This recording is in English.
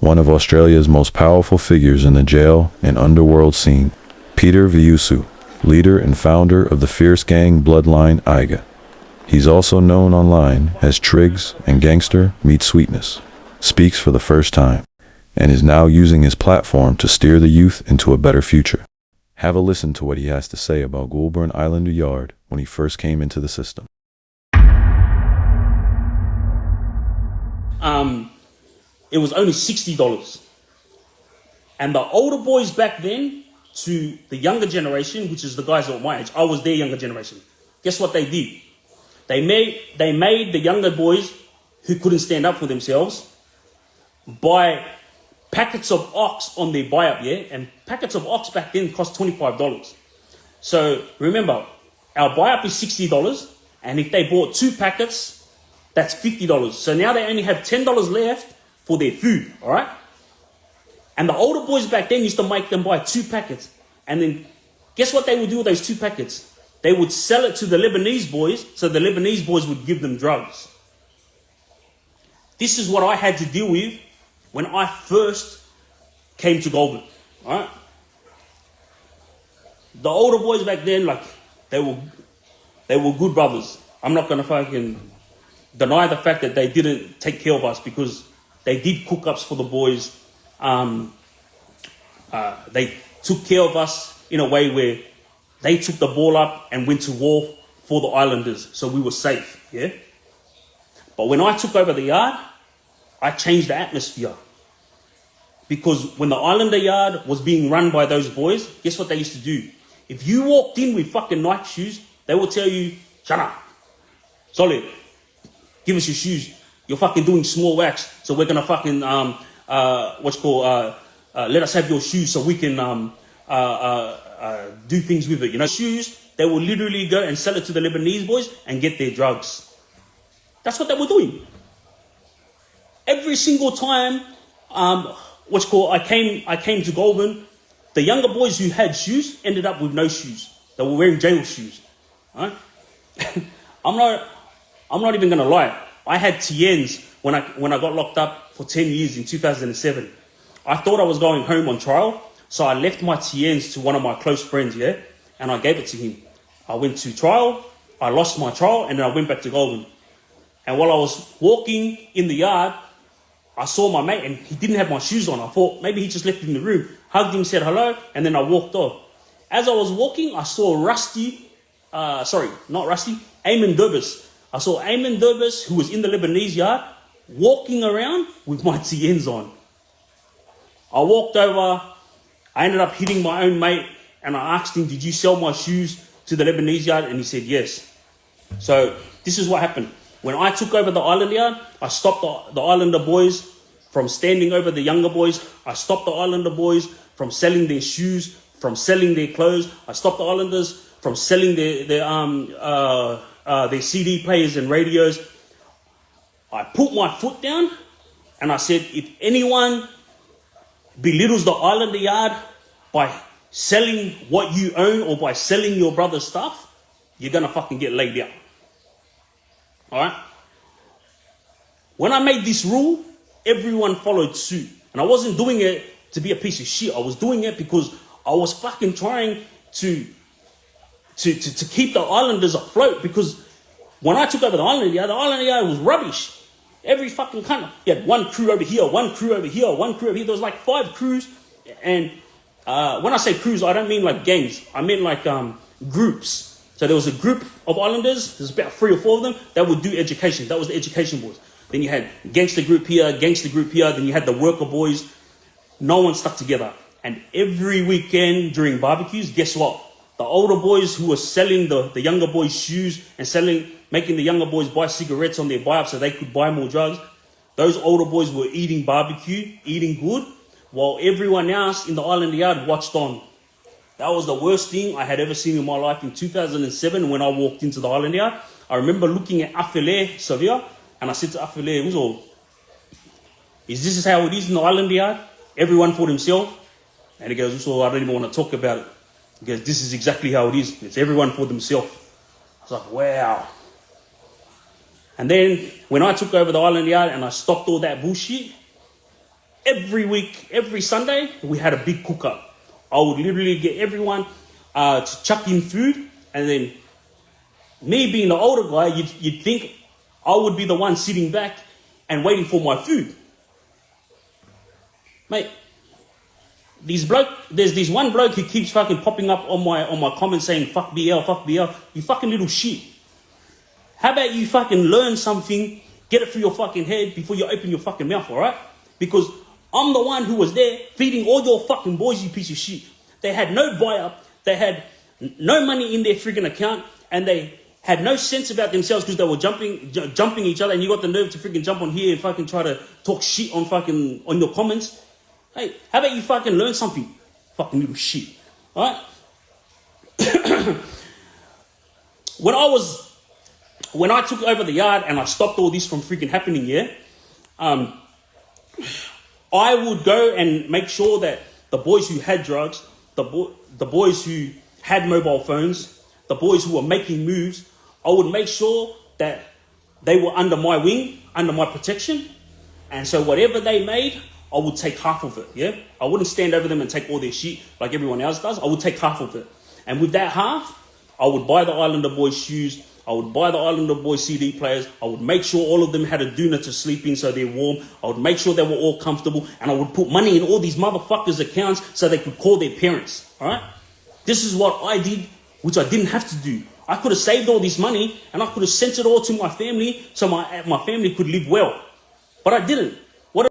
one of Australia's most powerful figures in the jail and underworld scene. Peter VAIUSU, leader and founder of the fierce gang bloodline TRIGGZ. He's also known online as Triggs and Gangster Meets Sweetness, speaks for the first time, and is now using his platform to steer the youth into a better future. Have a listen to what he has to say about Goulburn Islander Yard when he first came into the system. It was only $60. And the older boys back then to the younger generation, which is the guys at my age, I was their younger generation. Guess what they did? They made the younger boys who couldn't stand up for themselves buy packets of ox on their buy-up, yeah? And packets of ox back then cost $25. So remember, our buy-up is $60, and if they bought 2 packets, that's $50. So now they only have $10 left for their food, all right? And the older boys back then used to make them buy 2 packets. And then guess what they would do with those 2 packets? They would sell it to the Lebanese boys, so the Lebanese boys would give them drugs. This is what I had to deal with when I first came to Goulburn, all right? The older boys back then, like, they were good brothers. I'm not going to fucking deny the fact that they didn't take care of us, because they did cook-ups for the boys. They took care of us in a way where they took the ball up and went to war for the Islanders, so we were safe, yeah? But when I took over the yard, I changed the atmosphere. Because when the Islander yard was being run by those boys, guess what they used to do? If you walked in with fucking Nike shoes, they would tell you, shut up, solid, give us your shoes. You're fucking doing small wax, so we're gonna fucking, let us have your shoes so we can do things with it. You know, shoes, they will literally go and sell it to the Lebanese boys and get their drugs. That's what they were doing. Every single time, I came to Goulburn, the younger boys who had shoes ended up with no shoes. They were wearing jail shoes. Right? I'm not even gonna lie. I had TNs when I got locked up for 10 years in 2007. I thought I was going home on trial, so I left my TNs to one of my close friends, yeah, and I gave it to him. I went to trial, I lost my trial, and then I went back to Goulburn. And while I was walking in the yard, I saw my mate, and he didn't have my shoes on. I thought maybe he just left it in the room. Hugged him, said hello, and then I walked off. As I was walking, I saw Eamon Durbis. I saw Eamon Durbis, who was in the Lebanese yard, walking around with my TNs on. I walked over, I ended up hitting my own mate, and I asked him, did you sell my shoes to the Lebanese yard? And he said, yes. So this is what happened. When I took over the Islander yard, I stopped the Islander boys from standing over the younger boys. I stopped the Islander boys from selling their shoes, from selling their clothes. I stopped the Islanders from selling their CD players and radios. I put my foot down and I said, if anyone belittles the Islander yard by selling what you own or by selling your brother's stuff, you're gonna fucking get laid out. All right? When I made this rule, everyone followed suit. And I wasn't doing it to be a piece of shit. I was doing it because I was fucking trying to keep the Islanders afloat, because when I took over the Islander yard was rubbish. Every fucking country, you had one crew over here, one crew over here, one crew over here. There was like 5 crews. And when I say crews, I don't mean like gangs. I mean like groups. So there was a group of Islanders, there's about 3 or 4 of them, that would do education. That was the education boys. Then you had gangster group here, then you had the worker boys. No one stuck together. And every weekend during barbecues, guess what? The older boys who were selling the younger boys shoes and making the younger boys buy cigarettes on their buy-up so they could buy more drugs, those older boys were eating barbecue, eating good, while everyone else in the Islander yard watched on. That was the worst thing I had ever seen in my life. In 2007, when I walked into the Islander yard, I remember looking at Afele Sevilla, and I said to Afele, is this how it is in the Islander yard? Everyone for themselves? And he goes, I don't even want to talk about it. He goes, this is exactly how it is. It's everyone for themselves. I was like, wow. And then when I took over the Islander yard and I stopped all that bullshit, every week, every Sunday, we had a big cook-up. I would literally get everyone to chuck in food, and then me being the older guy, you'd think I would be the one sitting back and waiting for my food. Mate, there's this one bloke who keeps fucking popping up on my comments saying, fuck BL, you fucking little shit. How about you fucking learn something, get it through your fucking head before you open your fucking mouth, alright? Because I'm the one who was there feeding all your fucking boys, you piece of shit. They had no buy-up, they had no money in their friggin' account, and they had no sense about themselves because they were jumping each other, and you got the nerve to freaking jump on here and fucking try to talk shit on your comments. Hey, how about you fucking learn something? Fucking little shit. Alright? When I took over the yard and I stopped all this from freaking happening, yeah, I would go and make sure that the boys who had drugs, the boys who had mobile phones, the boys who were making moves, I would make sure that they were under my wing, under my protection. And so whatever they made, I would take half of it, yeah? I wouldn't stand over them and take all their shit like everyone else does. I would take half of it. And with that half, I would buy the Islander boys shoes. I would buy the Islander boys CD players. I would make sure all of them had a doona to sleep in so they're warm. I would make sure they were all comfortable. And I would put money in all these motherfuckers' accounts so they could call their parents, all right? This is what I did, which I didn't have to do. I could have saved all this money and I could have sent it all to my family so my family could live well. But I didn't.